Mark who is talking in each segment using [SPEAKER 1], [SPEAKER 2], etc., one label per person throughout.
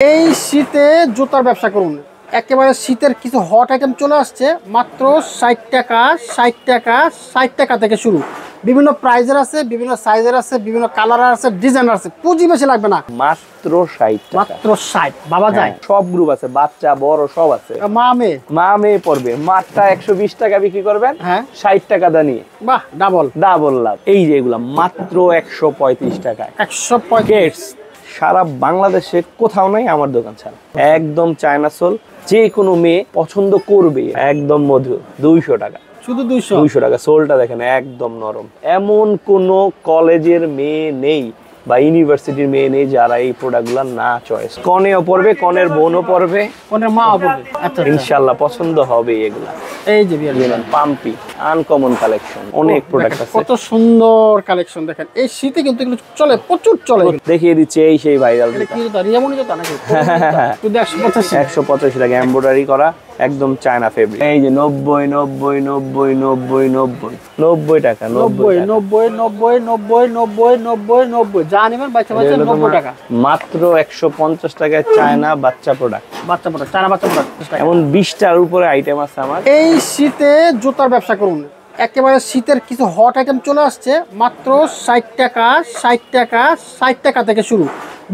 [SPEAKER 1] এই শীতে জুতার ব্যবসা করুন। একেবারে শীতের কিছু হট আইটেম চলে আসছে মাত্র 60 টাকা 60 টাকা 60 টাকা থেকে শুরু। বিভিন্ন প্রাইজের আছে, বিভিন্ন সাইজের আছে, বিভিন্ন কালার আছে, ডিজাইন আছে। পুঁজি বেশি লাগবে না,
[SPEAKER 2] মাত্র 60 টাকা।
[SPEAKER 1] মাত্র 60 বাবা যায়।
[SPEAKER 2] সব গ্রুপ আছে, বাচ্চা বড় সব আছে।
[SPEAKER 1] মা মেয়ে
[SPEAKER 2] পড়বে। মাত্রা 120 টাকা বিক্রি করবেন,
[SPEAKER 1] হ্যাঁ
[SPEAKER 2] 60 টাকা দানিয়ে।
[SPEAKER 1] বাহ, ডাবল
[SPEAKER 2] লাভ। এই যে এগুলা মাত্র 135 টাকায়।
[SPEAKER 1] 135।
[SPEAKER 2] সারা বাংলাদেশে কোথাও নাই আমার দোকান ছাড়া। একদম চায়না সোল, যে কোনো মেয়ে পছন্দ করবে। একদম মধু, 200 টাকা,
[SPEAKER 1] শুধু 200
[SPEAKER 2] টাকা। সোলটা দেখেন একদম নরম। এমন কোন কলেজের মেয়ে নেই বা ইউনিভার্সিটির মেয়ে নেই যারা এই প্রোডাক্টগুলো না চয়েস। কনেও পড়বে, কনের বোনও পড়বে,
[SPEAKER 1] কনের মাও পড়বে। আচ্ছা,
[SPEAKER 2] ইনশাআল্লাহ পছন্দ হবে এগুলা।
[SPEAKER 1] এই যে
[SPEAKER 2] পাম্পি আনকমন কালেকশন, অনেক প্রোডাক্ট আছে।
[SPEAKER 1] কত সুন্দর কালেকশন দেখেন। এই শীতে কিন্তু এগুলো চলে, প্রচুর চলে।
[SPEAKER 2] দেখিয়ে দিচ্ছে এই সেই ভাইরাল।
[SPEAKER 1] এটা কি জুতা? রিয়ামনি জুতা নাকি? শুধু
[SPEAKER 2] 185 টাকা, এমব্রয়ডারি করা, একদম চায়না ফেব্রিক। এই যে 90 90 90 90 90 90 টাকা,
[SPEAKER 1] 90 90 90 90 90 90 90 যা নেবেন বাচ্চা 90 টাকা।
[SPEAKER 2] মাত্র 150 টাকায় চায়না বাচ্চা প্রোডাক্ট,
[SPEAKER 1] চায়না বাচ্চা প্রোডাক্ট।
[SPEAKER 2] এমন 20টার উপরে আইটেম আছে আমার।
[SPEAKER 1] এই শীতে জুতার ব্যবসা করুন। একেবারে শীতের কিছু হট আইটেম চলে আসছে মাত্র 60 টাকা 60 টাকা 60 টাকা থেকে শুরু।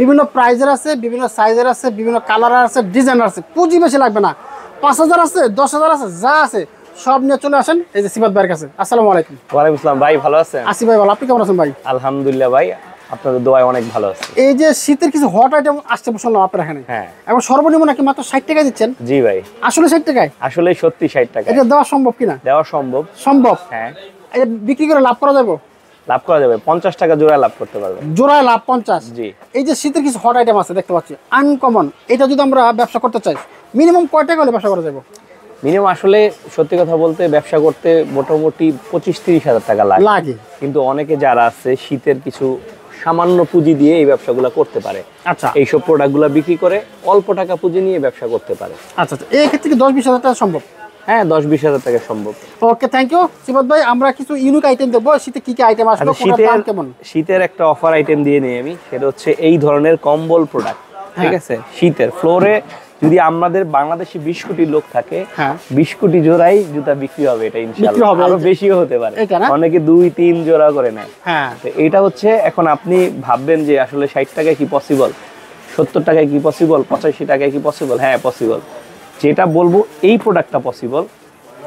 [SPEAKER 1] বিভিন্ন প্রাইজের আছে, বিভিন্ন সাইজের আছে, বিভিন্ন কালার আছে, ডিজাইন আছে। পুঁজি বেশি লাগবে না, 5000 আছে, 10000 আছে, যা আছে সব নিয়ে চলে আসেন এই যে সিফাত ভাইয়ের কাছে। আসসালামু আলাইকুম।
[SPEAKER 2] ওয়ালাইকুম আসসালাম ভাই, ভালো আছেন?
[SPEAKER 1] আসি ভাই ভালো, আপনি কেমন আছেন ভাই?
[SPEAKER 2] আলহামদুলিল্লাহ ভাই, আপনাদের দোয়ায় অনেক ভালো আছে।
[SPEAKER 1] এই যে শীতের কিছু হট আইটেম আসছে শুনলাম আপনার এখানে,
[SPEAKER 2] হ্যাঁ।
[SPEAKER 1] এবং সর্বনিম্ন নাকি মাত্র 60 টাকা দিচ্ছেন?
[SPEAKER 2] জি ভাই,
[SPEAKER 1] আসলে 60 টাকায়?
[SPEAKER 2] আসলে সত্যি 60 টাকা।
[SPEAKER 1] এটা দেওয়া সম্ভব কিনা?
[SPEAKER 2] দেওয়া সম্ভব।
[SPEAKER 1] সম্ভব,
[SPEAKER 2] হ্যাঁ।
[SPEAKER 1] এটা বিক্রি করে লাভ করা যাবে?
[SPEAKER 2] লাভ করা যাবে, 50 টাকা জোড়ায় লাভ করতে পারবে।
[SPEAKER 1] জোড়ায় লাভ 50?
[SPEAKER 2] জি।
[SPEAKER 1] এই যে শীতের কিছু হট আইটেম আছে দেখতে পাচ্ছি আনকমন, এটা যদি আমরা ব্যবসা করতে চাই মিনিমাম কয় টাকা হলে ব্যবসা করা যাবে?
[SPEAKER 2] মিনিমাম আসলে সত্যি কথা বলতে ব্যবসা করতে মোটামুটি 25-30 হাজার টাকা লাগে। কিন্তু অনেকে যারা আছে শীতের কিছু সামান্য পুঁজি দিয়ে এই ব্যবসাগুলো করতে পারে।
[SPEAKER 1] আচ্ছা,
[SPEAKER 2] এইসব প্রোডাক্টগুলো বিক্রি করে অল্প টাকা পুঁজি নিয়ে ব্যবসা করতে পারে।
[SPEAKER 1] আচ্ছা, এই ক্ষেত্রে কি 10-20 হাজার টাকা সম্ভব?
[SPEAKER 2] হ্যাঁ, 10-20 হাজার টাকা সম্ভব।
[SPEAKER 1] ওকে, থ্যাংক ইউ সিফাত ভাই। আমরা কিছু ইউনিক আইটেম দেখবো। শীতে কি কি আইটেম আসবে, দাম কেমন?
[SPEAKER 2] শীতের একটা অফার আইটেম দিয়ে নেই আমি, সেটা হচ্ছে এই ধরনের কম্বল প্রোডাক্ট। ঠিক আছে, শীতের ফ্লোরে যদি আমাদের বাংলাদেশে 20 কোটি লোক থাকে, 20 কোটি জোড়াই জুতা বিক্রি হবে। এটা ইনশাআল্লাহ আরো বেশিও হতে পারে, অনেকে 2-3 জোড়া করে নেয়। তো এটা হচ্ছে, এখন আপনি ভাববেন যে আসলে 60 টাকায় কি পসিবল, 70 টাকায় কি পসিবল, 85 টাকায় কি পসিবল? হ্যাঁ পসিবল। যেটা বলবো এই প্রোডাক্টটা পসিবল।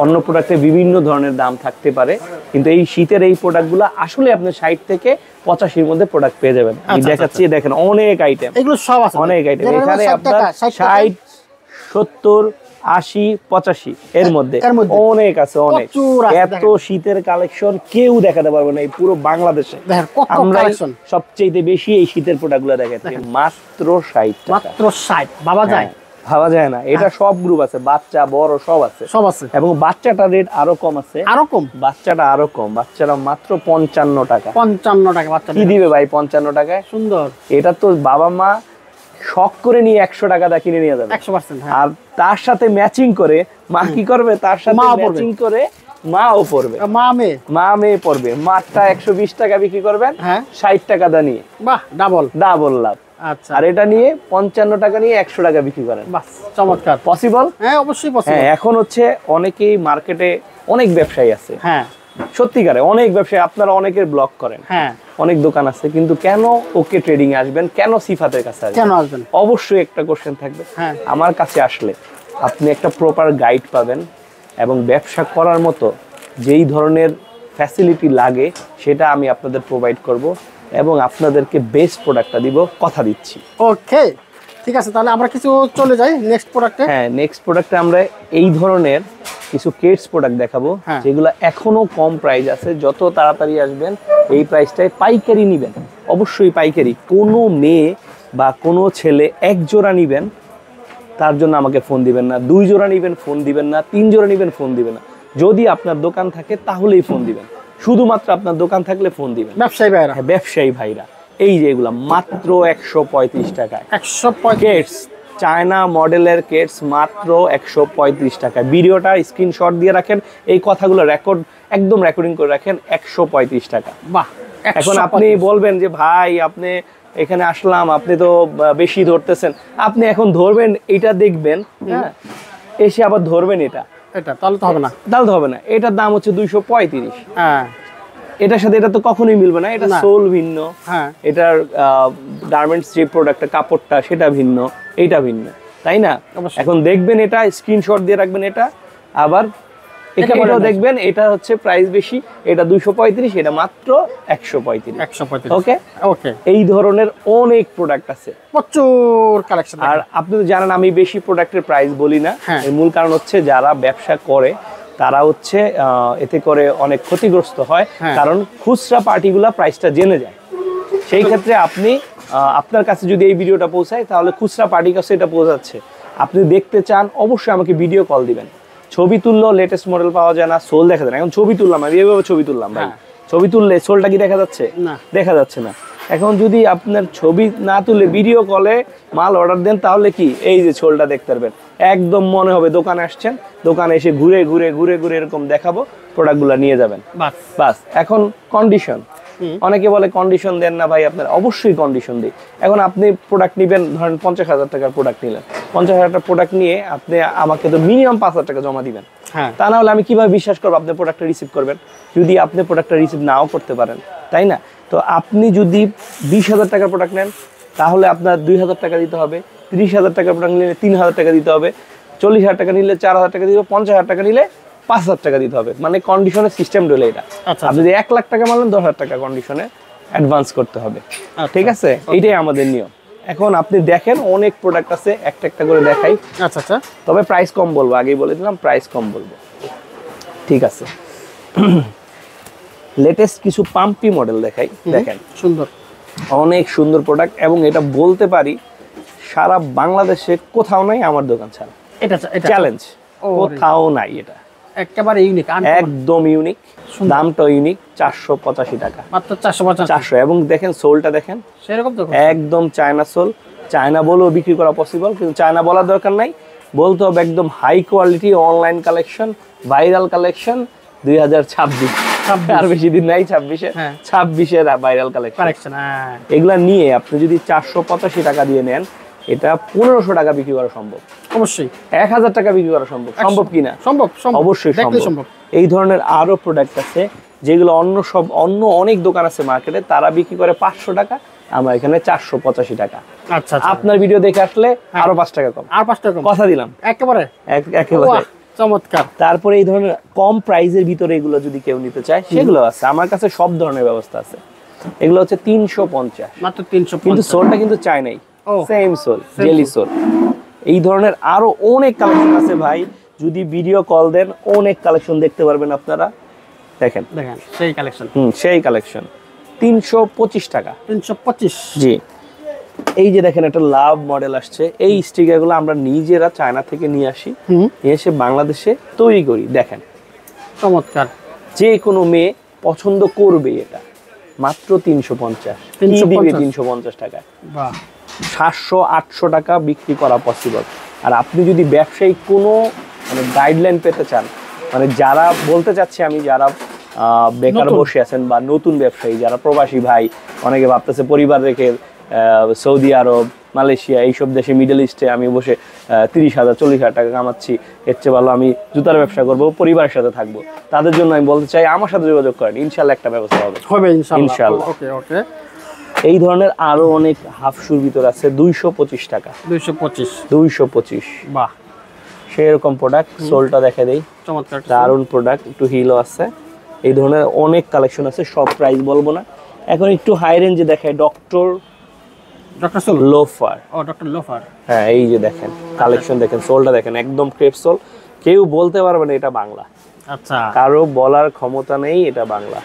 [SPEAKER 2] অন্য প্রোডাক্টে বিভিন্ন ধরনের দাম থাকতে পারে, কিন্তু এই শীতের এই প্রোডাক্টগুলো আসলে আপনি 60 থেকে 85-র মধ্যে প্রোডাক্ট পেয়ে যাবেন। আমি দেখাচ্ছি, দেখেন অনেক আইটেম,
[SPEAKER 1] এগুলো সব আছে,
[SPEAKER 2] অনেক আইটেম। এখানে আপনার 60, 70, 80, 85 এর মধ্যে অনেক আছে, অনেক। এত শীতের কালেকশন কেউ দেখাতে পারবে না এই পুরো বাংলাদেশে। আমরা সবচেয়ে বেশি এই শীতের প্রোডাক্টগুলো দেখাচ্ছি মাত্র 60 টাকা।
[SPEAKER 1] মাত্র 60 বাবা যায়,
[SPEAKER 2] ভাবা যায় না। এটা সব গ্রুপ আছে, বাচ্চা বড় সব আছে। এবং বাচ্চাটা রেট আরো কম আছে।
[SPEAKER 1] আরো কম?
[SPEAKER 2] বাচ্চাটা আরো কম, বাচ্চারা মাত্র 55 টাকা।
[SPEAKER 1] 55 টাকা বাচ্চা
[SPEAKER 2] কি দিবে ভাই 55 টাকায়?
[SPEAKER 1] সুন্দর।
[SPEAKER 2] এটা তো বাবা মা শখ করে নিয়ে 100 টাকা দা কিনে নিয়ে যাবে
[SPEAKER 1] 100%।
[SPEAKER 2] আর তার সাথে ম্যাচিং করে মা কি করবে, তার সাথে ম্যাচিং করে মাও পড়বে, মা মেয়ে পড়বে। মাত্রা 120 টাকা বিক্রি করবেন, 60 টাকা দা নিয়ে।
[SPEAKER 1] বাহ, ডাবল লাভ। আচ্ছা,
[SPEAKER 2] আর এটা নিয়ে 55 টাকা নিয়ে 100 টাকা বিক্রি করেন।
[SPEAKER 1] বাহ, চমৎকার।
[SPEAKER 2] পসিবল?
[SPEAKER 1] হ্যাঁ, অবশ্যই পসিবল।
[SPEAKER 2] হ্যাঁ, এখন হচ্ছে অনেকেই মার্কেটে অনেক ব্যবসায়ী আছে।
[SPEAKER 1] হ্যাঁ,
[SPEAKER 2] সত্যিকারে অনেক ব্যবসায়ী, আপনারা অনেকের ব্লগ করেন। হ্যাঁ, অনেক দোকান আছে, কিন্তু কেন ওকে ট্রেডিং এ আসবেন, কেন সিফাতের কাছে আসবেন? অবশ্যই একটা কোশ্চেন থাকবে। আমার কাছে আসলে আপনি একটা প্রপার গাইড পাবেন, এবং ব্যবসা করার মতো যেই ধরনের ফ্যাসিলিটি লাগে সেটা আমি আপনাদের প্রোভাইড করব, এবং আপনাদেরকে বেস্ট প্রোডাক্টটা দিব, কথা দিচ্ছি।
[SPEAKER 1] ওকে, ঠিক আছে, তাহলে আমরা কিছু চলে যাই নেক্সট প্রোডাক্টে।
[SPEAKER 2] হ্যাঁ, নেক্সট প্রোডাক্টে আমরা এই ধরনের কিছু কিডস প্রোডাক্ট দেখাবো, যেগুলো এখনো কম প্রাইস আছে। যত তাড়াতাড়ি আসবেন এই প্রাইসটায় পাইকারি নেবেন, অবশ্যই পাইকারি। কোনো মেয়ে বা কোনো ছেলে 1 জোড়া নেবেন, তার জন্য আমাকে ফোন দিবেন না। 2 জোড়া নেবেন, ফোন দিবেন না। 3 জোড়া নেবেন, ফোন দিবেন না। যদি আপনার দোকান থাকে তাহলেই ফোন দিবেন, শুধুমাত্র আপনার দোকান থাকলে ফোন দিবেন।
[SPEAKER 1] ব্যবসায়ী ভাইরা,
[SPEAKER 2] ব্যবসায়ী ভাইরা, এই যে এগুলা মাত্র 135 টাকায়।
[SPEAKER 1] 135
[SPEAKER 2] চায়না মডেলের কেটস মাত্র 135 টাকা। ভিডিওটা স্ক্রিনশট দিয়ে রাখেন, এই কথাগুলো একদম রেকর্ডিং করে রাখেন। 135 টাকা।
[SPEAKER 1] বাহ,
[SPEAKER 2] এখন আপনি বলবেন যে ভাই আপনি এখানে আসলাম, আপনি তো বেশি ধরতেছেন, আপনি এখন ধরবেন এটা দেখবেন, হ্যাঁ, এসে আবার ধরবেন এটা,
[SPEAKER 1] তাহলে তো হবে না,
[SPEAKER 2] এটার দাম হচ্ছে 235।
[SPEAKER 1] হ্যাঁ,
[SPEAKER 2] এটার সাথে এটা তো কখনোই মিলবে না, এটা সোল ভিন্ন,
[SPEAKER 1] হ্যাঁ,
[SPEAKER 2] এটার গার্মেন্টস যে প্রোডাক্টটা কাপড়টা সেটা ভিন্ন, এইটা ভিন্ন, তাই না? এখন দেখবেন এটা স্ক্রিনশট দিয়ে রাখবেন, এটা আবার এটাও দেখবেন, এটা হচ্ছে প্রাইস বেশি, এটা 235, এটা মাত্র 135। ওকে
[SPEAKER 1] ওকে,
[SPEAKER 2] এই ধরনের অনেক প্রোডাক্ট আছে,
[SPEAKER 1] প্রচুর কালেকশন।
[SPEAKER 2] আর আপনি তো জানেন আমি বেশি প্রোডাক্টের প্রাইস বলি না, এর মূল কারণ হচ্ছে যারা ব্যবসা করে তারা হচ্ছে এতে করে অনেক ক্ষতিগ্রস্ত হয়, কারণ খুচরা পার্টিগুলা প্রাইসটা জেনে যায়। সেই ক্ষেত্রে আপনি আপনার কাছে যদি এই ভিডিওটা পৌঁছায় তাহলে খুচরা পার্টির কাছে এটা পৌঁছাচ্ছে, আপনি দেখতে চান অবশ্যই আমাকে ভিডিও কল দিবেন। ছবি তুললেও লেটেস্ট মডেল পাওয়া যায় না, সোল দেখা যায় না। এখন ছবি তুললাম আমি এইভাবে ছবি তুললাম ভাই, ছবি তুললে সোলটা কি দেখা যাচ্ছে? দেখা যাচ্ছে না। এখন যদি আপনার ছবি না তুলে ভিডিও কলে মাল অর্ডার দেন তাহলে কি এই যে সোলটা দেখতে পারবেন, একদম মনে হবে দোকানে আসছেন, দোকানে এসে ঘুরে ঘুরে ঘুরে ঘুরে এরকম দেখাবো, প্রোডাক্টগুলো নিয়ে যাবেন বাস। এখন কন্ডিশন, অনেকে বলে কন্ডিশন দেন না ভাই, আপনার অবশ্যই কন্ডিশন দিই। এখন আপনি প্রোডাক্ট নেবেন, ধরেন 50,000 টাকার প্রোডাক্ট নিলেন, 50,000 টাকার প্রোডাক্ট নিয়ে আপনি আমাকে তো মিনিমাম 5,000 টাকা জমা দিবেন, তা না হলে আমি কিভাবে বিশ্বাস করবো আপনি প্রোডাক্টটা রিসিভ করবেন, যদি আপনি প্রোডাক্টটা রিসিভ নাও করতে পারেন, তাই না? তো আপনি যদি 20,000 টাকার প্রোডাক্ট নেন তাহলে আপনার 2,000 টাকা দিতে হবে, 30,000 টাকার প্রোডাক্ট নিলে 3,000 টাকা দিতে হবে, 40,000 টাকা নিলে 4,000 টাকা দিতে হবে, 50,000 টাকা নিলে 5,000 টাকা দিতে হবে। মানে কন্ডিশনের সিস্টেম রইলে এটা, আপনি যদি 1 লাখ টাকা মারলেন 10,000 টাকা কন্ডিশনে অ্যাডভান্স করতে হবে, ঠিক আছে? এইটাই আমাদের নিয়ম। এখন আপনি দেখেন অনেক প্রোডাক্ট আছে, একটা একটা করে দেখাই।
[SPEAKER 1] আচ্ছা,
[SPEAKER 2] তবে প্রাইস কম বলবো, আগেই বলে দিলাম প্রাইস কম বলবো, ঠিক আছে? লেটেস্ট কিছু পাম্পি মডেল দেখাই, দেখেন
[SPEAKER 1] সুন্দর,
[SPEAKER 2] অনেক সুন্দর প্রোডাক্ট, এবং এটা বলতে পারি সারা বাংলাদেশে কোথাও নাই আমার দোকান ছাড়া, এটা চ্যালেঞ্জ, কোথাও নাই, এটা
[SPEAKER 1] একেবারে ইউনিক,
[SPEAKER 2] একদম ইউনিক, দামটাও ইউনিক, 485 টাকা
[SPEAKER 1] মাত্র, 485।
[SPEAKER 2] এবং দেখেন সোলটা দেখেন,
[SPEAKER 1] সেরকম তো
[SPEAKER 2] একদম চায়না সোল, চায়না বলেও বিক্রি করা পসিবল, কিন্তু চায়না বলার দরকার নাই, বলতে হবে একদম high quality online collection, viral collection 2026, আর বেশি দিন নাই, 26-এর ভাইরাল কালেকশন। এগুলা নিয়ে আপনি যদি 485 টাকা দিয়ে নেন, এটা 1,500 টাকা বিক্রি করা সম্ভব,
[SPEAKER 1] অবশ্যই
[SPEAKER 2] 1,000 টাকা বিক্রি করা সম্ভব, সম্ভব কিনা?
[SPEAKER 1] সম্ভব,
[SPEAKER 2] অবশ্যই সম্ভব। এই ধরনের আরো প্রোডাক্ট আছে যেগুলো অন্য অনেক দোকান আছে মার্কেটে, তারা বিক্রি করে 500 টাকা, আমরা এখানে 485 টাকা।
[SPEAKER 1] আচ্ছা,
[SPEAKER 2] আপনার ভিডিও দেখে আসলে আরো 5 টাকা কম,
[SPEAKER 1] আর 5 টাকা কম,
[SPEAKER 2] কথা দিলাম,
[SPEAKER 1] একেবারে চমৎকার।
[SPEAKER 2] তারপরে এই ধরনের কম প্রাইসের ভিতরে এগুলো যদি কেউ নিতে চায় সেগুলো আছে আমার কাছে, সব ধরনের ব্যবস্থা আছে। এগুলো হচ্ছে 350,
[SPEAKER 1] মাত্র 350,
[SPEAKER 2] কিন্তু সোলটা কিন্তু চাই নাই, সেম সোল, জেলি সোল। এই ধরনের আরো অনেক কালেকশন আছে ভাই, যদি ভিডিও কল দেন অনেক কালেকশন দেখতে পারবেন আপনারা। দেখেন
[SPEAKER 1] সেই কালেকশন,
[SPEAKER 2] সেই কালেকশন 325 টাকা,
[SPEAKER 1] 325।
[SPEAKER 2] জি, এই যে দেখেন একটা লাভ মডেল আসছে, এই স্টিকার গুলো আমরা নিজেরা চায়না থেকে নিয়ে আসি, নিয়ে এসে বাংলাদেশে তৈরি করি। দেখেন
[SPEAKER 1] চমৎকার,
[SPEAKER 2] যে কোনো মেয়ে পছন্দ করবে, এটা মাত্র 350, 350 টাকা, 700-800 টাকা বিক্রি করা পসিবল। আর আপনি যদি ব্যবসায়ী কোনো মানে গাইডলাইন পেতে চান, মানে যারা বলতে চাচ্ছে আমি, যারা বেকার বসে আছেন বা নতুন ব্যবসায়ী, যারা প্রবাসী ভাই, অনেকে ভাবতেছে পরিবার রেখে সৌদি আরব, মালয়েশিয়া এইসব দেশে, মিডল ইস্টে আমি বসে 30,000 40,000 টাকা কামাচ্ছি, এর চেয়ে ভালো আমি জুতার ব্যবসা করবো, পরিবারের সাথে থাকবো, তাদের জন্য আমি বলতে চাই আমার সাথে যোগাযোগ করেন, ইনশাল্লাহ একটা ব্যবস্থা হবে, ইনশাল্লাহ।
[SPEAKER 1] ওকে।
[SPEAKER 2] এই ধরনের আরো অনেক হাফ শুর ভিতর আছে 225 টাকা, 225।
[SPEAKER 1] বাহ,
[SPEAKER 2] সেরকম প্রোডাক্ট। সোলটা দেখে দেই,
[SPEAKER 1] চমৎকার,
[SPEAKER 2] দারুণ প্রোডাক্ট, একটু হিলও আছে। এই ধরনের অনেক কালেকশন আছে, সব প্রাইস বলবো না। এখন একটু হাই রেঞ্জে দেখায় doctor
[SPEAKER 1] soul
[SPEAKER 2] loafer.
[SPEAKER 1] Doctor loafer,
[SPEAKER 2] হ্যাঁ, এই যে দেখেন কালেকশন, দেখেন সোলটা দেখেন, একদম ক্রেপ সোল, কেউ বলতে পারবে না এটা বাংলা,
[SPEAKER 1] আচ্ছা,
[SPEAKER 2] কারো বলার ক্ষমতা নেই এটা বাংলা।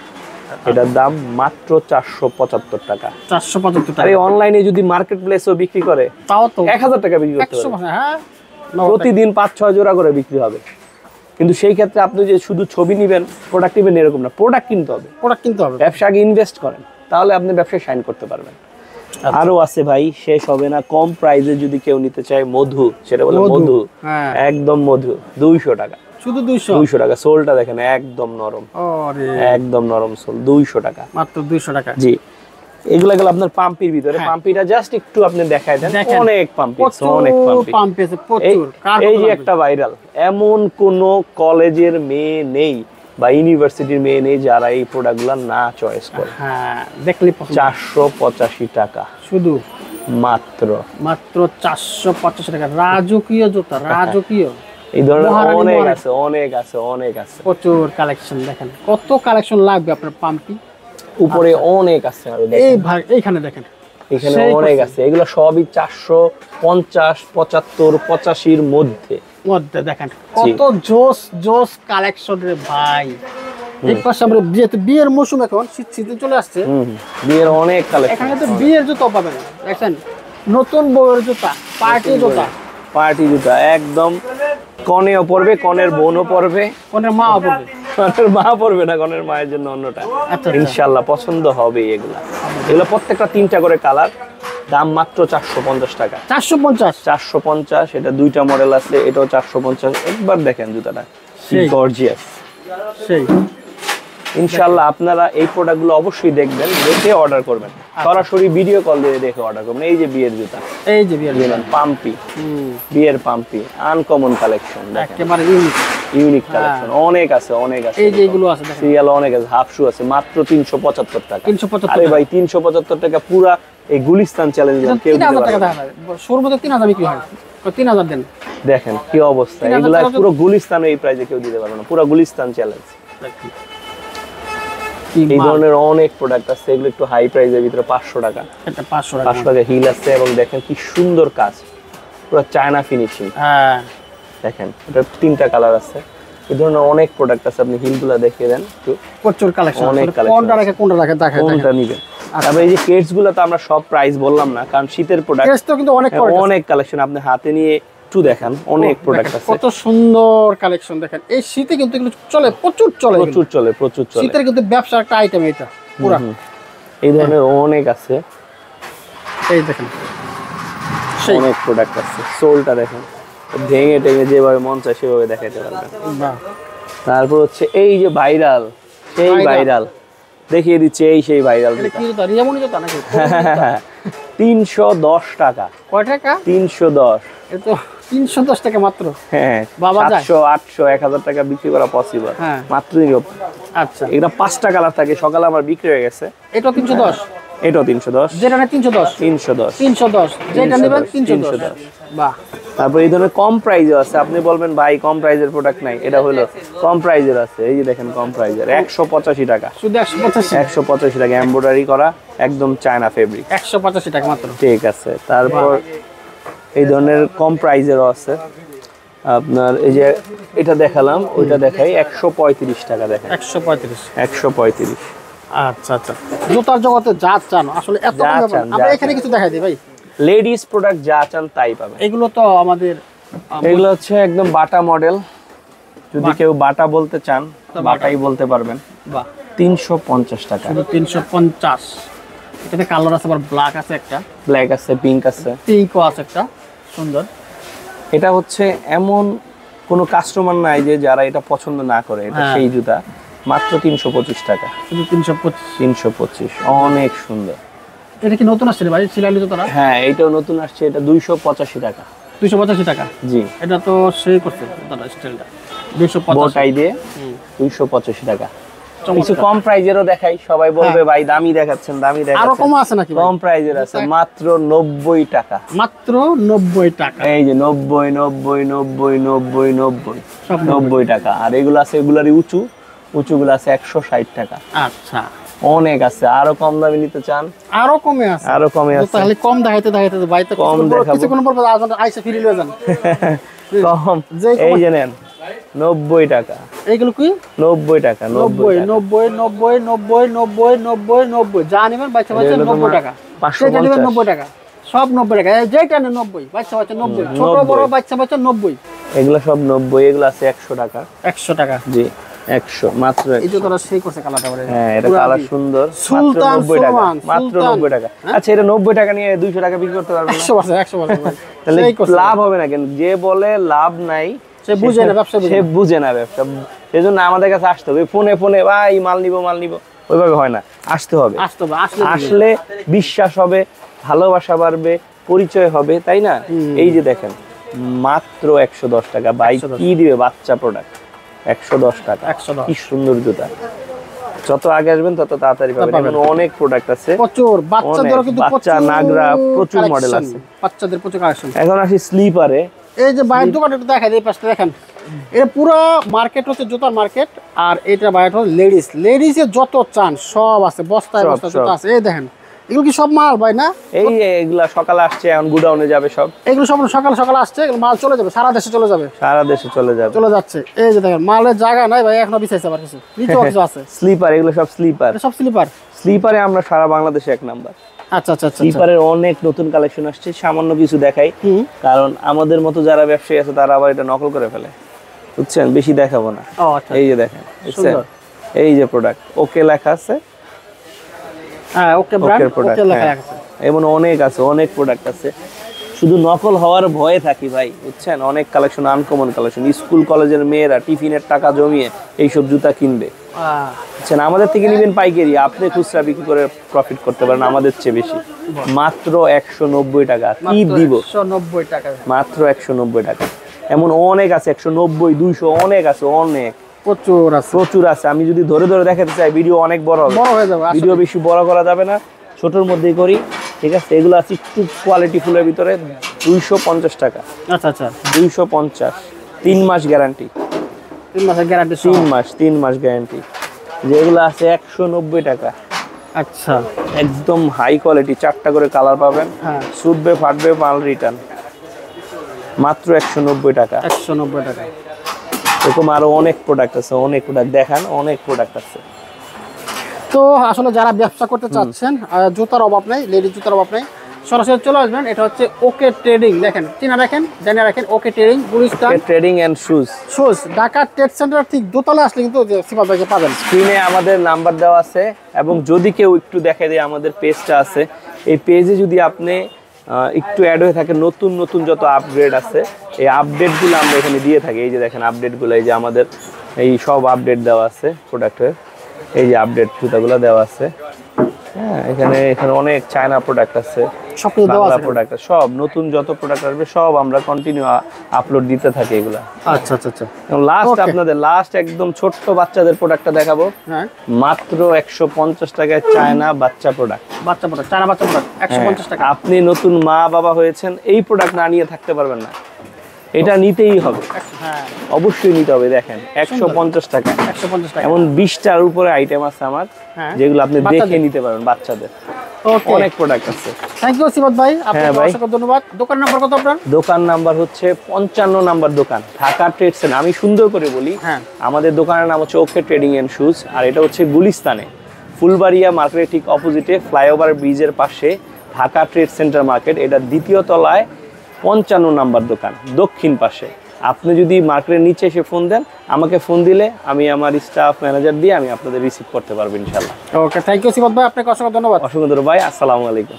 [SPEAKER 2] এটার দাম মাত্র 475 টাকা,
[SPEAKER 1] 475 টাকা।
[SPEAKER 2] আরে অনলাইনে যদি মার্কেট প্লেসেও বিক্রি করে তাও তো 1,000 টাকা বিক্রি করতে পারবে,
[SPEAKER 1] হ্যাঁ,
[SPEAKER 2] প্রতিদিন 5-6 জোড়া করে বিক্রি হবে। কিন্তু সেই ক্ষেত্রে আপনি যে শুধু ছবি নেবেন, প্রোডাক্ট নেবেন এরকম না, প্রোডাক্ট কিনতে হবে, ব্যবসা আগে ইনভেস্ট করেন, তাহলে আপনি ব্যবসায় শাইন করতে পারবেন। আরো আছে ভাই, শেষ হবে না। কম প্রাইসে যদি কেউ নিতে চায়, মধু, সেটা বলে মধু, একদম মধু, 200 টাকা,
[SPEAKER 1] শুধু 200
[SPEAKER 2] টাকা। সোলটা দেখেন একদম নরম, একদম নরম সোল, 200 টাকা,
[SPEAKER 1] মাত্র 200 টাকা।
[SPEAKER 2] জি। এগুলা গেল আপনার পাম্পির ভিতরে, পাম্পিটা জাস্ট একটু আপনি দেখায় দেন, অনেক পাম্পি, অনেক
[SPEAKER 1] পাম্পি আছে প্রচুর।
[SPEAKER 2] এই যে একটা ভাইরাল, এমন কোন কলেজের মেয়ে নেই বা ইউনিভার্সিটির মেয়ে নেই যারা এই প্রোডাক্টগুলো না চয়েস করে।
[SPEAKER 1] হ্যাঁ দেখলি
[SPEAKER 2] 485 টাকা
[SPEAKER 1] শুধু,
[SPEAKER 2] মাত্র
[SPEAKER 1] 485 টাকা। রাজকীয় জুতা, রাজকীয়।
[SPEAKER 2] এই ধরনের অনেক আছে, অনেক আছে, অনেক আছে,
[SPEAKER 1] প্রচুর কালেকশন। দেখেন কত কালেকশন লাগবে আপনার পাম্পি,
[SPEAKER 2] উপরে অনেক আছে আরো।
[SPEAKER 1] এই ভাই এইখানে দেখেন,
[SPEAKER 2] এখানে অনেক আছে, এগুলো সবই 450, 75, 85 মধ্যে
[SPEAKER 1] দেখেন কত জোস জোস কালেকশন রে ভাই। এই পাশে আমরা বিয়ের মৌসুম, এখন শীত চলে আসছে,
[SPEAKER 2] বিয়ের অনেক কালেকশন।
[SPEAKER 1] এখানে তো বিয়ের জুতো পাবেন, দেখেন নতুন বউয়ের জুতা, পার্টি জুতা,
[SPEAKER 2] পার্টি জুতা একদম। কনেও পরবে, কনের বোনও পরবে,
[SPEAKER 1] কনের মাও পরবে।
[SPEAKER 2] কনের মা পরবে না, কনের মায়ের জন্য অন্যটা। ইনশাআল্লাহ পছন্দ হবে এগুলা। এগুলো প্রত্যেকটা 3টা করে কালার, দাম মাত্র 450 টাকা। 450। এটা 2টা মডেল আছে, এটাও 450। একবার দেখেন জুতাটা কি গর্জিয়াস।
[SPEAKER 1] সেই
[SPEAKER 2] ইনশাআল্লাহ আপনারা এই প্রোডাক্টগুলো অবশ্যই দেখবেন, দেখে অর্ডার করবেন, সরাসরি ভিডিও কল দিয়ে দেখে অর্ডার করবেন। এই যে বিয়ের জুতা,
[SPEAKER 1] এই যে বিয়ের জুতা
[SPEAKER 2] পাম্পি, বিয়ের পাম্পি, আনকমন কালেকশন,
[SPEAKER 1] একেবারে
[SPEAKER 2] ইউনিক কালেকশন, অনেক আছে, অনেক আছে।
[SPEAKER 1] এই যে এগুলো আছে দেখেন,
[SPEAKER 2] সিরিয়াল অনেক আছে, হাফ শু আছে, মাত্র 375 টাকা।
[SPEAKER 1] 375
[SPEAKER 2] আরে ভাই 375 টাকা পুরা এই গুলিস্তান চ্যালেঞ্জ কেউ দিতে পারবে না।
[SPEAKER 1] সর্বোচ্চ 3000 বিক্রি হয়, 3000 দেন।
[SPEAKER 2] দেখেন কি অবস্থা, এগুলা পুরো গুলিস্তানে এই প্রাইসে কেউ দিতে পারবে না, পুরো গুলিস্তান চ্যালেঞ্জ। এই ধরনের অনেক প্রোডাক্ট আছে, এগুলো একটু হাই প্রাইসের ভিতরে 500 টাকা।
[SPEAKER 1] এটা 500
[SPEAKER 2] টাকা হিল আছে, এবং দেখেন কি সুন্দর কাজ, পুরো চায়না ফিনিশিং।
[SPEAKER 1] হ্যাঁ
[SPEAKER 2] দেখেন এটা 3টা কালার আছে। এই ধরনের অনেক প্রোডাক্ট আছে, আপনি হিলগুলো দেখিয়ে দেন একটু,
[SPEAKER 1] প্রচুর কালেকশন।
[SPEAKER 2] অনেক কালেকশন,
[SPEAKER 1] কোনটা রাখে দেখেন,
[SPEAKER 2] কোনটা নিবেন। তারপরে এই যে কেটস গুলো তো আমরা সব প্রাইস বললাম না, কারণ শীতের প্রোডাক্ট
[SPEAKER 1] কেটস তো কিন্তু অনেক
[SPEAKER 2] কালেকশন। আপনি হাতে নিয়ে একটু দেখেন, অনেক প্রোডাক্ট আছে,
[SPEAKER 1] কত সুন্দর কালেকশন। দেখেন এই শীতে কিন্তু এগুলো চলে, প্রচুর চলে। শীতের কিন্তু ব্যবসার একটা আইটেম এটা পুরো।
[SPEAKER 2] এই ধরনের অনেক আছে,
[SPEAKER 1] এই দেখেন
[SPEAKER 2] অনেক প্রোডাক্ট আছে। সোলটা দেখেন, ভেঙে টেঙে যেভাবে মন চায় সেভাবে দেখাতে পারবেন। তারপর হচ্ছে এই যে ভাইরাল, সেই ভাইরাল দেখিয়ে দিচ্ছে, এই সেই ভাইরাল। 310 টাকা।
[SPEAKER 1] কয় টাকা?
[SPEAKER 2] 310।
[SPEAKER 1] এতো 310 টাকা মাত্র।
[SPEAKER 2] হ্যাঁ, 700, 800, 1000 টাকা বিক্রি করা পসিবল মাত্র।
[SPEAKER 1] আচ্ছা,
[SPEAKER 2] এটা 5টা কালার থাকে, সকালে আমার বিক্রি হয়ে গেছে।
[SPEAKER 1] এটা 310,
[SPEAKER 2] এটাও 310,
[SPEAKER 1] যেটা না 310,
[SPEAKER 2] 310,
[SPEAKER 1] যেটা নেবেন 310। বাহ।
[SPEAKER 2] তারপর এই ধরনের কম প্রাইজের আছে, আপনি বলবেন ভাই কম প্রাইজের প্রোডাক্ট নাই, এটা হলো কম প্রাইজের আছে। এই যে দেখেন কম প্রাইজের 185 টাকা,
[SPEAKER 1] শুধু
[SPEAKER 2] 185 টাকা, এমব্রয়ডারি করা, একদম চায়না ফেব্রিক,
[SPEAKER 1] 185 টাকা মাত্র।
[SPEAKER 2] ঠিক আছে। তারপর এই ধরনের কম প্রাইজেরও আছে আপনার, এই যে এটা দেখালাম, ওইটা দেখাই 135 টাকা। দেখেন 135।
[SPEAKER 1] আচ্ছা আচ্ছা, জুতার জগতে যা চান আসলে এত কম। আমরা এখানে কিছু দেখাই দিই ভাই,
[SPEAKER 2] লেডিস প্রোডাক্ট যা চান তাই পাবেন।
[SPEAKER 1] এগুলো তো আমাদের,
[SPEAKER 2] এগুলো হচ্ছে একদম বাটা মডেল, যদি কেউ বাটা বলতে চান বাটাই বলতে পারবেন।
[SPEAKER 1] বাহ,
[SPEAKER 2] 350 টাকা,
[SPEAKER 1] শুধু 350। এটাতে কালার আছে, আবার ব্ল্যাক আছে, একটা
[SPEAKER 2] ব্ল্যাক আছে, পিঙ্ক আছে,
[SPEAKER 1] পিঙ্কও আছে একটা সুন্দর।
[SPEAKER 2] এটা হচ্ছে এমন কোন কাস্টমার নাই যে যারা এটা পছন্দ না করে, এটা সেই জুতা। মাত্র 325 টাকা,
[SPEAKER 1] শুধু
[SPEAKER 2] 325। অনেক সুন্দর।
[SPEAKER 1] এটা কি নতুন আসছে ভাই সিলাইলি জুতাটা?
[SPEAKER 2] হ্যাঁ, এটাও নতুন আসছে, এটা 285 টাকা।
[SPEAKER 1] 285 টাকা,
[SPEAKER 2] জি।
[SPEAKER 1] এটা তো সেই করছে জুতাটা, স্টাইলটা 285
[SPEAKER 2] বোটাই দিয়ে 285 টাকা। কিছু কম প্রাইজেরও দেখাই, সবাই বলবে ভাই দামি দেখাচ্ছেন, দামি দেখাচ্ছেন।
[SPEAKER 1] আরো কম আছে নাকি?
[SPEAKER 2] কম প্রাইজের আছে, মাত্র 90 টাকা।
[SPEAKER 1] মাত্র 90 টাকা।
[SPEAKER 2] এই যে 90, 90, 90, 90, 90, সব 90 টাকা। আর এগুলো আছে, এগুলারই উঁচুগুলো আছে 160 টাকা।
[SPEAKER 1] আচ্ছা,
[SPEAKER 2] অনেক আছে। আরো কম দামে নিতে চান,
[SPEAKER 1] আরো কমে আছে,
[SPEAKER 2] আরো কমে আছে।
[SPEAKER 1] তাহলে কম দেখাইতে ভাই তো
[SPEAKER 2] কম দেখাবো,
[SPEAKER 1] কিছু কোন পর আইসা ফিরে লয়ে যান।
[SPEAKER 2] কম, এই যে নেন 90 টাকা।
[SPEAKER 1] এইগুলো কি
[SPEAKER 2] 90 টাকা?
[SPEAKER 1] 90, 90, 90, 90, 90, 90, 90, যা নেবেন বাচ্চা 90 টাকা। সেটা নেবেন 90 টাকা, সব 90 টাকা। যেটা নেন 90, বাচ্চা 90, ছোট বড় বাচ্চা 90।
[SPEAKER 2] এগুলো সব 90, এগুলো আছে 100 টাকা।
[SPEAKER 1] 100 টাকা,
[SPEAKER 2] জি, 100 মাত্র।
[SPEAKER 1] এই যে তোরা সেই করছে কালারটা বলে।
[SPEAKER 2] হ্যাঁ, এটা কালার সুন্দর, মাত্র 90 টাকা, মাত্র 90 টাকা। আচ্ছা, এটা 90 টাকা নিয়ে 200 টাকা বিক্রি করতে পারবেন?
[SPEAKER 1] 100%,
[SPEAKER 2] তাহলে লাভ হবে না কেন? যে বলে লাভ নাই
[SPEAKER 1] সে বুঝে না ব্যবসা,
[SPEAKER 2] সে বুঝে না ব্যবসা। সেজন্য আমাদের কাছে আসতে হবে, ফোনে ভাই মাল নিব, ওইভাবে হয় না, আসতে হবে, আসলে বিশ্বাস হবে, ভালোবাসা বাড়বে, পরিচয় হবে, তাই না? এই যে দেখেন মাত্র 110 টাকা, ভাই কি দিবে বাচ্চা প্রোডাক্ট, 110 টাকা, কি সুন্দর জুতা। যত আগে আসবেন তত তাড়াতাড়ি পাবেন। এমন অনেক প্রোডাক্ট আছে
[SPEAKER 1] প্রচুর, বাচ্চাদেরও কিন্তু
[SPEAKER 2] বাচ্চা নাগরা প্রচুর মডেল আছে,
[SPEAKER 1] বাচ্চাদের প্রচুর কালেকশন।
[SPEAKER 2] এখন আসি স্লিপারে।
[SPEAKER 1] এই যে বাইরের দোকানটা একটু দেখাই, এই পাশটা দেখেন, এটা পুরো মার্কেট হচ্ছে জুতার মার্কেট, আর এটা বাইরে হচ্ছে লেডিসের যত চান সব আছে, বস্তায় বস্তায় জুতা আছে। এই দেখেন এগুলো কি সব মাল ভাই না?
[SPEAKER 2] এইগুলা সকালে আসছে, এখন গুডাউনে যাবে সব,
[SPEAKER 1] এগুলো সব সকাল সকাল আসছে, মাল চলে যাবে, সারা দেশে চলে যাবে,
[SPEAKER 2] সারা দেশে চলে যাচ্ছে।
[SPEAKER 1] এই যে দেখেন মালের জায়গা নাই ভাই, এখনো বিছাইছে আবার কিছু, নিচেও কিছু আছে।
[SPEAKER 2] স্লিপার, এগুলো সব স্লিপার,
[SPEAKER 1] সব স্লিপারে
[SPEAKER 2] আমরা সারা বাংলাদেশে 1 নাম্বার।
[SPEAKER 1] আচ্ছা,
[SPEAKER 2] স্লিপারের অনেক নতুন কালেকশন আসছে, সামান্য কিছু দেখাই, কারণ আমাদের মতো যারা ব্যবসায়ী আছে তারা আবার এটা নকল করে ফেলে, বুঝছেন, বেশি দেখাবো না। এই যে দেখেন, বুঝছেন, এই যে প্রোডাক্ট ওকে লেখা আছে, এমন অনেক আছে, অনেক প্রোডাক্ট আছে। শুধু নকল হওয়ার ভয়ে থাকি ভাই, বুঝছেন, অনেক কালেকশন, আনকমন কালেকশন। স্কুল কলেজের মেয়েরা টিফিনের টাকা জমিয়ে এইসব জুতা কিনবে, বুঝছেন। আমাদের থেকে নিবেন পাইকারি, আপনি খুচরা বিক্রি করে প্রফিট করতে পারেন আমাদের চেয়ে বেশি। মাত্র 190 টাকা, কি দিব,
[SPEAKER 1] 190 টাকা,
[SPEAKER 2] মাত্র 190 টাকা। এমন অনেক আছে, 190, 200, অনেক আছে, অনেক প্রচুর আছে। আমি যদি ধরে ধরে দেখাতে চাই ভিডিও অনেক বড় হয়ে যাবে, ভিডিও বেশি বড় করা যাবে না, ছোটর মধ্যেই করি, ঠিক আছে। এগুলো আছে একটু কোয়ালিটি ফুলের ভিতরে, 250 টাকা। আচ্ছা 250, 3 মাস গ্যারান্টি,
[SPEAKER 1] 3 মাসের গ্যারান্টি,
[SPEAKER 2] 3 মাস গ্যারান্টি। যেগুলো আছে 190 টাকা।
[SPEAKER 1] আচ্ছা,
[SPEAKER 2] একদম হাই কোয়ালিটি, 4টা করে কালার পাবেন, সুটবে ফাটবে, মাল রিটার্ন, মাত্র 190 টাকা।
[SPEAKER 1] 190 টাকা।
[SPEAKER 2] এরকম আরো অনেক প্রোডাক্ট আছে, অনেক প্রোডাক্ট দেখান, অনেক প্রোডাক্ট আছে।
[SPEAKER 1] তো আসলে যারা ব্যবসা করতে চাচ্ছেন, জুতার অভাব নেই, লেডিস জুতার অভাব নেই, সরাসরি চলে আসবেন। এটা হচ্ছে ওকে ট্রেডিং, দেখেন চিনা রাখেন, জানিয়ে রাখেন, okay trading, Gulistan
[SPEAKER 2] trading and shoes,
[SPEAKER 1] Dhaka trade centre ঠিক দোতলায় আসলে কিন্তু সিফাত ভাইকে পাবেন।
[SPEAKER 2] স্ক্রিনে আমাদের নাম্বার দেওয়া আছে, এবং যদি কেউ একটু দেখে দেয় আমাদের পেজটা আছে, এই পেজে যদি আপনি একটু অ্যাড হয়ে থাকে, নতুন নতুন যত আপগ্রেড আছে, এই আপডেটগুলো আমরা এখানে দিয়ে থাকি। এই যে দেখেন আপডেটগুলো, এই যে আমাদের এই সব আপডেট দেওয়া আছে প্রোডাক্টের, এই যে আপডেট জুতাগুলো দেওয়া আছে। হ্যাঁ, এখানে অনেক চায়না প্রোডাক্ট আছে, বাংলা প্রোডাক্ট, সব নতুন যত প্রোডাক্ট আসবে সব আমরা কন্টিনিউ আপলোড দিতে থাকি এগুলা।
[SPEAKER 1] আচ্ছা।
[SPEAKER 2] লাস্ট আপনাদের একদম ছোট্ট বাচ্চাদের প্রোডাক্টটা দেখাবো, মাত্র 150 টাকায় চায়না বাচ্চা প্রোডাক্ট,
[SPEAKER 1] চায়না বাচ্চা প্রোডাক্ট 150 টাকা।
[SPEAKER 2] আপনি নতুন মা বাবা হয়েছেন, এই প্রোডাক্ট না নিয়ে থাকতে পারবেন না, এটা নিতেই হবে, অবশ্যই নিতে হবে। দেখেন 150 টাকা, এমন 20টার উপরে আইটেম আছে আমার, যেগুলো আপনি দেখে নিতে পারবেন বাচ্চাদের, অনেক প্রোডাক্ট আছে।
[SPEAKER 1] থ্যাংক ইউ সিফাত ভাই, আপনাকে অসংখ্য ধন্যবাদ। দোকান নাম্বার কত আপনার?
[SPEAKER 2] দোকান নাম্বার হচ্ছে 55 নাম্বার দোকান, ঢাকা ট্রেড সেন্টার। আমি সুন্দর করে বলি, আমাদের দোকানের নাম হচ্ছে ওকে ট্রেডিং এন্ড শুজ, আর এটা হচ্ছে গুলিস্তানে, ফুলবাড়িয়া মার্কেটের ঠিক অপোজিটে, ফ্লাইওভার ব্রিজের পাশে ঢাকা ট্রেড সেন্টার মার্কেট। এটা 2য় তলায় 55 নাম্বার দোকান, দক্ষিণ পাশে। আপনি যদি মার্কেটের নিচে এসে ফোন দেন, আমাকে ফোন দিলে আমি আমার স্টাফ ম্যানেজার দিয়ে আমি আপনাদের রিসিভ করতে পারবো ইনশাল্লাহ।
[SPEAKER 1] ওকে, থ্যাংক ইউ সিফাত ভাই, আপনাকে অসংখ্য ধন্যবাদ।
[SPEAKER 2] অসংখ্য ধন্যবাদ ভাই, আসসালামু আলাইকুম।